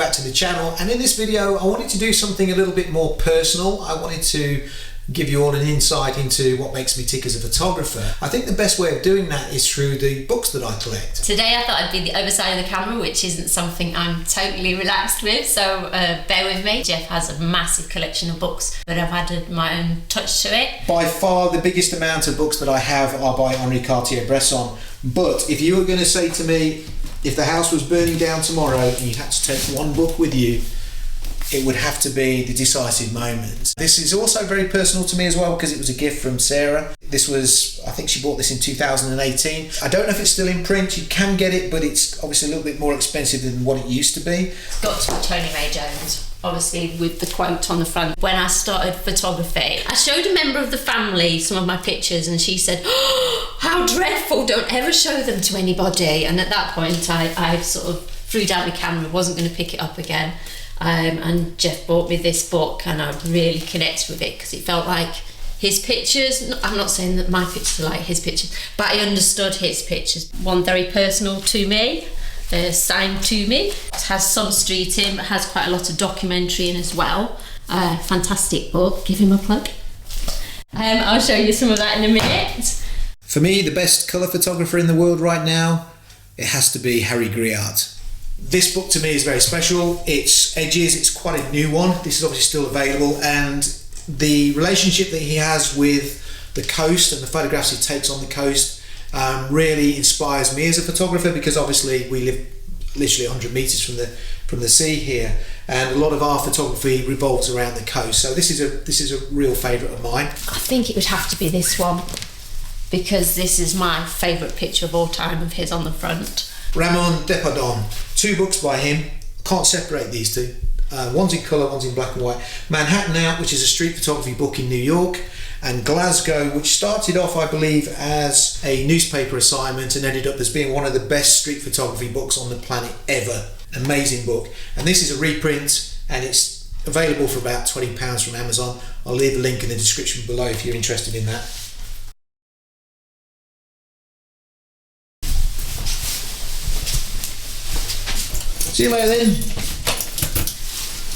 back to the channel, and in this video I wanted to do something a little bit more personal. I wanted to give you all an insight into what makes me tick as a photographer. I think the best way of doing that is through the books that I collect. Today I thought I'd be the other side of the camera, which isn't something I'm totally relaxed with, so bear with me. Jeff has a massive collection of books, but I've added my own touch to it. By far the biggest amount of books that I have are by Henri Cartier-Bresson, but if you were going to say to me, if the house was burning down tomorrow and you had to take one book with you, it would have to be The Decisive Moment. This is also very personal to me as well because it was a gift from Sarah. This was, I think she bought this in 2018. I don't know if it's still in print. You can get it, but it's obviously a little bit more expensive than what it used to be. It's got to be Tony Ray Jones, obviously with the quote on the front. When I started photography, I showed a member of the family some of my pictures and she said, "Oh, how dreadful, don't ever show them to anybody." And at that point I sort of threw down the camera, wasn't going to pick it up again. And Jeff bought me this book and I really connected with it because it felt like his pictures. I'm not saying that my pictures are like his pictures, but I understood his pictures. One very personal to me, signed to me. It has some street in, but has quite a lot of documentary in as well. Fantastic book, give him a plug. I'll show you some of that in a minute. For me, the best colour photographer in the world right now, it has to be Henri Gruyaert. This book to me is very special. It's Edges, it's quite a new one. This is obviously still available, and the relationship that he has with the coast and the photographs he takes on the coast really inspires me as a photographer, because obviously we live literally 100 metres from the sea here, and a lot of our photography revolves around the coast. So this is a real favourite of mine. I think it would have to be this one, because this is my favourite picture of all time of his on the front. Raymond Depardon, 2 books by him. Can't separate these two. One's in colour, one's in black and white. Manhattan Out, which is a street photography book in New York, and Glasgow, which started off, I believe, as a newspaper assignment and ended up as being one of the best street photography books on the planet ever. Amazing book. And this is a reprint, and it's available for about £20 from Amazon. I'll leave a link in the description below if you're interested in that. See you later then.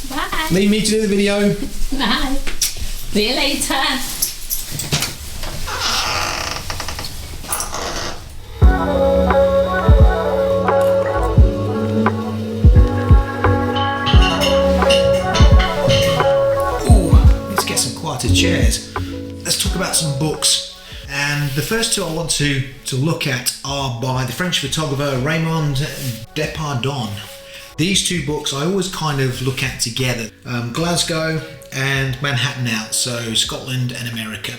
Bye. Leave me to do the video. Bye. See you later. Ooh, let's get some quieter chairs. Let's talk about some books. And the first 2 I want to look at are by the French photographer Raymond Depardon. These 2 books I always kind of look at together. Glasgow and Manhattan Out, so Scotland and America,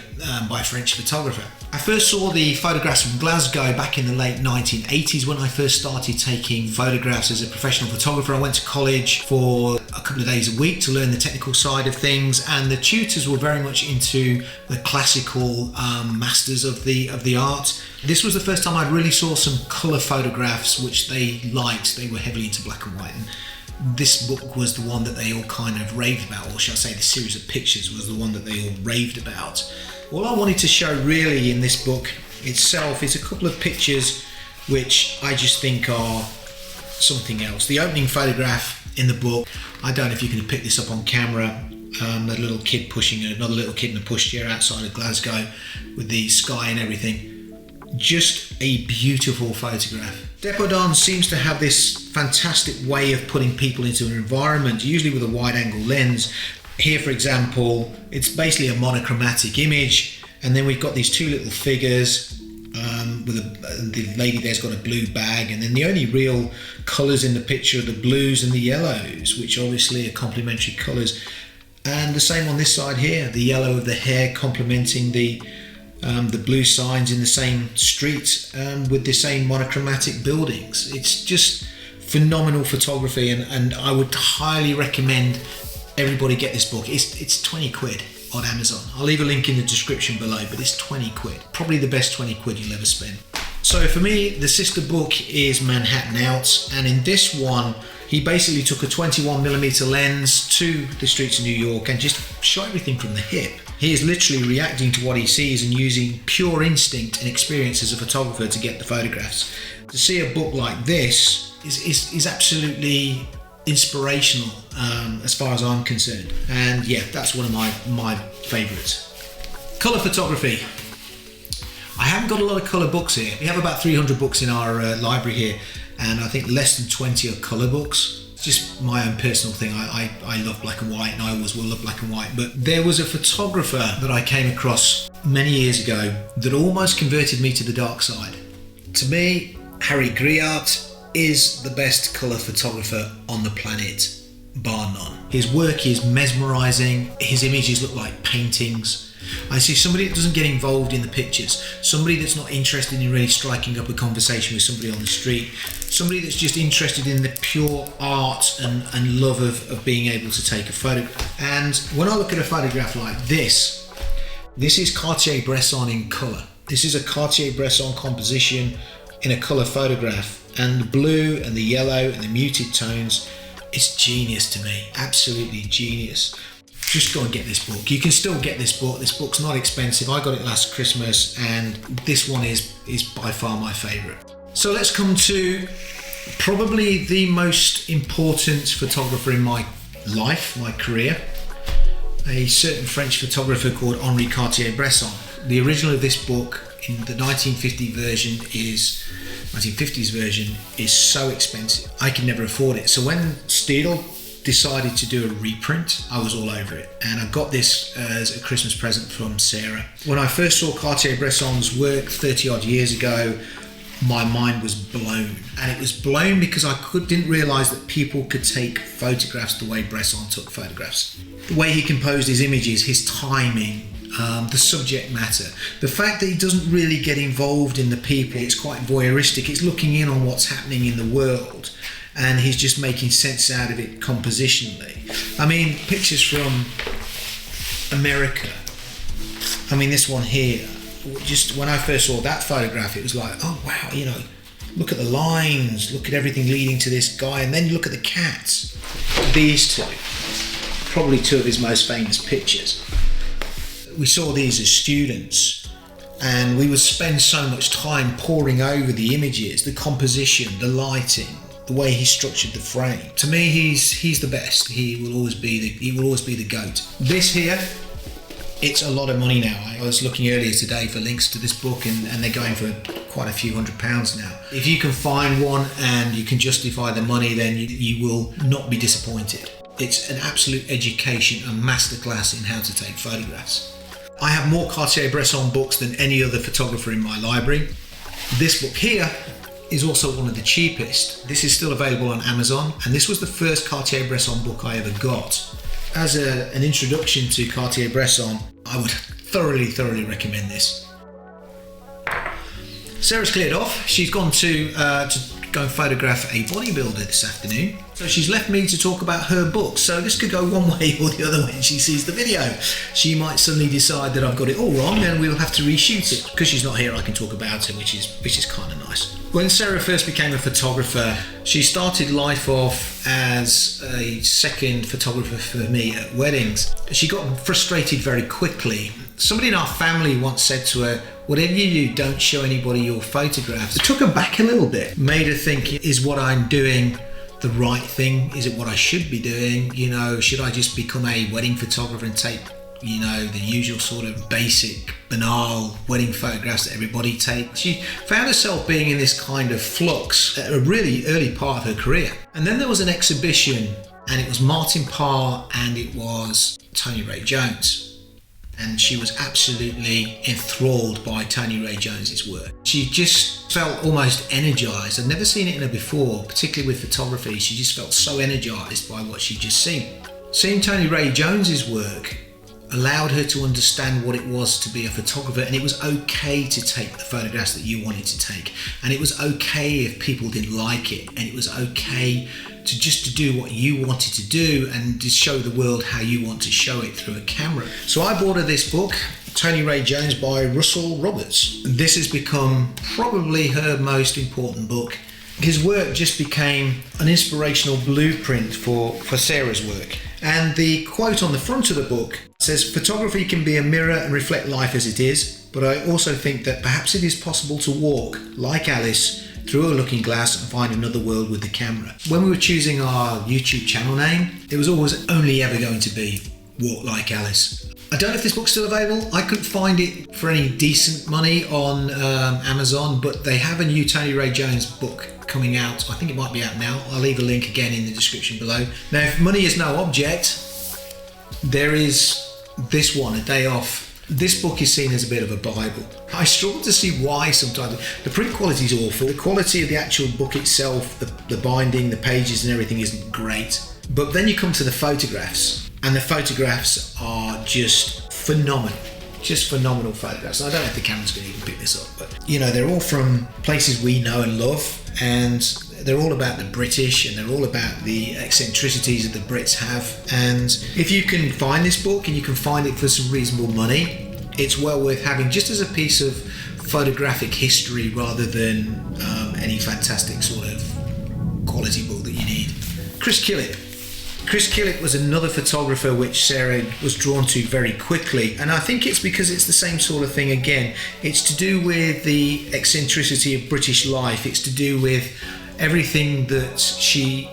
by a French photographer. I first saw the photographs from Glasgow back in the late 1980s when I first started taking photographs as a professional photographer. I went to college for a couple of days a week to learn the technical side of things, and the tutors were very much into the classical masters of the art. This was the first time I really saw some colour photographs which they liked. They were heavily into black and white, and this book was the one that they all kind of raved about, or shall I say the series of pictures was the one that they all raved about. All I wanted to show really in this book itself is a couple of pictures which I just think are something else. The opening photograph in the book, I don't know if you can pick this up on camera, a little kid pushing another little kid in a pushchair outside of Glasgow with the sky and everything. Just a beautiful photograph. Depardon seems to have this fantastic way of putting people into an environment, usually with a wide angle lens. Here, for example, it's basically a monochromatic image, and then we've got these 2 little figures with the lady there's got a blue bag, and then the only real colours in the picture are the blues and the yellows, which obviously are complementary colours. And the same on this side here, the yellow of the hair complementing the blue signs in the same street with the same monochromatic buildings. It's just phenomenal photography, and I would highly recommend everybody get this book. It's 20 quid on Amazon. I'll leave a link in the description below, but it's 20 quid. Probably the best 20 quid you'll ever spend. So for me, the sister book is Manhattan Out, and in this one, he basically took a 21mm lens to the streets of New York and just shot everything from the hip. He is literally reacting to what he sees and using pure instinct and experience as a photographer to get the photographs. To see a book like this is absolutely inspirational as far as I'm concerned. And yeah, that's one of my favourites. Colour photography. I haven't got a lot of colour books here. We have about 300 books in our library here, and I think less than 20 are colour books. It's just my own personal thing. I love black and white, and I always will love black and white. But there was a photographer that I came across many years ago that almost converted me to the dark side. To me, Henri Gruyaert is the best colour photographer on the planet, bar none. His work is mesmerising. His images look like paintings. I see somebody that doesn't get involved in the pictures, somebody that's not interested in really striking up a conversation with somebody on the street, somebody that's just interested in the pure art and love of being able to take a photograph. And when I look at a photograph like this is Cartier-Bresson in colour. This is a Cartier-Bresson composition in a colour photograph, and the blue and the yellow and the muted tones, it's genius to me, absolutely genius. Just go and get this book. You can still get this book. This book's not expensive. I got it last Christmas, and this one is by far my favourite. So let's come to probably the most important photographer in my life, my career. A certain French photographer called Henri Cartier-Bresson. The original of this book in the 1950s version is so expensive. I could never afford it. So when Steele decided to do a reprint, I was all over it, and I got this as a Christmas present from Sarah. When I first saw Cartier-Bresson's work 30 odd years ago, my mind was blown, and it was blown because I didn't realise that people could take photographs the way Bresson took photographs. The way he composed his images, his timing, the subject matter, the fact that he doesn't really get involved in the people, it's quite voyeuristic, it's looking in on what's happening in the world, and he's just making sense out of it compositionally. I mean, pictures from America. I mean, this one here, just when I first saw that photograph, it was like, oh wow, you know, look at the lines, look at everything leading to this guy, and then look at the cats. These two, probably two of his most famous pictures. We saw these as students, and we would spend so much time poring over the images, the composition, the lighting, the way he structured the frame. To me, he's the best. He will always be the GOAT. This here, it's a lot of money now. I was looking earlier today for links to this book, and they're going for quite a few £100s now. If you can find one and you can justify the money, then you will not be disappointed. It's an absolute education, a masterclass in how to take photographs. I have more Cartier-Bresson books than any other photographer in my library. This book here is also one of the cheapest. This is still available on Amazon, and this was the first Cartier-Bresson book I ever got. As an introduction to Cartier-Bresson, I would thoroughly recommend this. Sarah's cleared off. She's gone to go and photograph a bodybuilder this afternoon. So she's left me to talk about her book. So this could go one way or the other when she sees the video. She might suddenly decide that I've got it all wrong, and we'll have to reshoot it. Because she's not here, I can talk about her, which is kind of nice. When Sarah first became a photographer, she started life off as a second photographer for me at weddings. She got frustrated very quickly. Somebody in our family once said to her, whatever you do, don't show anybody your photographs. It took her back a little bit, made her think, is what I'm doing the right thing? Is it what I should be doing? You know, should I just become a wedding photographer and take, you know, the usual sort of basic, banal wedding photographs that everybody takes? She found herself being in this kind of flux at a really early part of her career. And then there was an exhibition, and it was Martin Parr and it was Tony Ray Jones. And she was absolutely enthralled by Tony Ray Jones's work. She just felt almost energized. I'd never seen it in her before, particularly with photography. She just felt so energized by what she'd just seen. Seeing Tony Ray Jones's work allowed her to understand what it was to be a photographer, and it was okay to take the photographs that you wanted to take, and it was okay if people didn't like it, and it was okay to do what you wanted to do and to show the world how you want to show it through a camera. So I bought her this book, Tony Ray Jones by Russell Roberts. This has become probably her most important book. His work just became an inspirational blueprint for Sarah's work. And the quote on the front of the book says, photography can be a mirror and reflect life as it is, but I also think that perhaps it is possible to walk, like Alice, through a looking glass and find another world with the camera. When we were choosing our YouTube channel name, it was always only ever going to be Walk Like Alice. I don't know if this book's still available. I couldn't find it for any decent money on Amazon, but they have a new Tony Ray Jones book coming out. I think it might be out now. I'll leave a link again in the description below. Now, if money is no object, there is this one, A Day Off. This book is seen as a bit of a Bible. I struggle to see why sometimes. The print quality is awful. The quality of the actual book itself, the binding, the pages and everything isn't great. But then you come to the photographs, and the photographs are just phenomenal. Just phenomenal photographs. I don't know if the camera's going to even pick this up, but you know, they're all from places we know and love, and they're all about the British, and they're all about the eccentricities that the Brits have. And if you can find this book and you can find it for some reasonable money, it's well worth having, just as a piece of photographic history rather than any fantastic sort of quality book that you need. Chris Killip. Chris Killip was another photographer which Sarah was drawn to very quickly, and I think it's because it's the same sort of thing again. It's to do with the eccentricity of British life. It's to do with everything that she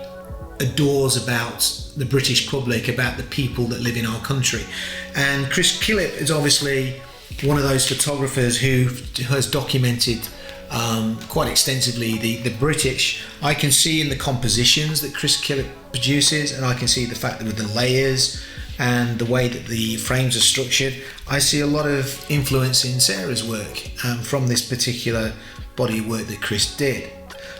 adores about the British public, about the people that live in our country. And Chris Killip is obviously one of those photographers who has documented quite extensively the British. I can see in the compositions that Chris Killip produces, and I can see the fact that with the layers and the way that the frames are structured, I see a lot of influence in Sarah's work from this particular body of work that Chris did.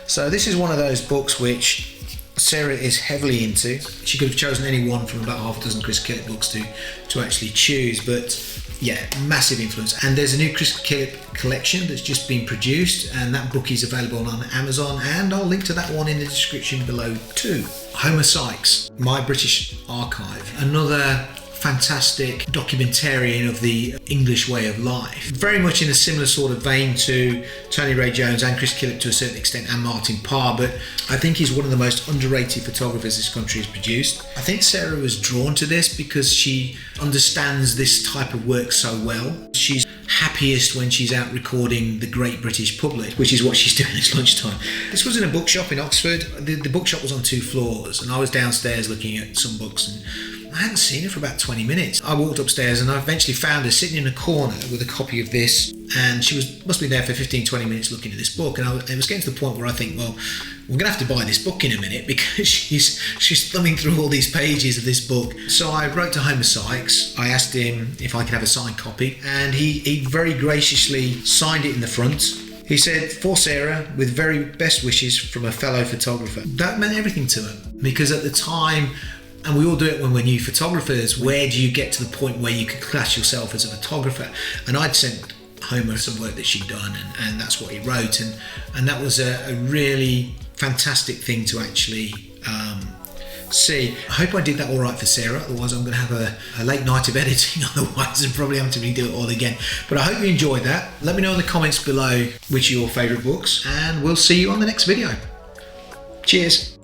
So this is one of those books which Sarah is heavily into. She could have chosen any one from about half a dozen Chris Killip books to actually choose, but yeah, massive influence. And there's a new Chris Killip collection that's just been produced, and that book is available on Amazon, and I'll link to that one in the description below too. Homer Sykes, My British Archive, another fantastic documentarian of the English way of life. Very much in a similar sort of vein to Tony Ray Jones and Chris Killip to a certain extent, and Martin Parr, but I think he's one of the most underrated photographers this country has produced. I think Sarah was drawn to this because she understands this type of work so well. She's happiest when she's out recording the great British public, which is what she's doing this lunchtime. This was in a bookshop in Oxford. The bookshop was on 2 floors, and I was downstairs looking at some books, and I hadn't seen her for about 20 minutes. I walked upstairs and I eventually found her sitting in a corner with a copy of this, and she must be there for 15-20 minutes looking at this book, and it was getting to the point where I think, well, we're going to have to buy this book in a minute because she's thumbing through all these pages of this book. So I wrote to Homer Sykes. I asked him if I could have a signed copy, and he very graciously signed it in the front. He said, "For Sarah, with very best wishes from a fellow photographer." That meant everything to him, because at the time, and we all do it when we're new photographers, where do you get to the point where you can class yourself as a photographer? And I'd sent Homer some work that she'd done, and that's what he wrote, and that was a really fantastic thing to actually see. I hope I did that all right for Sarah, otherwise I'm going to have a late night of editing otherwise, and probably have to redo it all again. But I hope you enjoyed that. Let me know in the comments below which are your favourite books, and we'll see you on the next video. Cheers.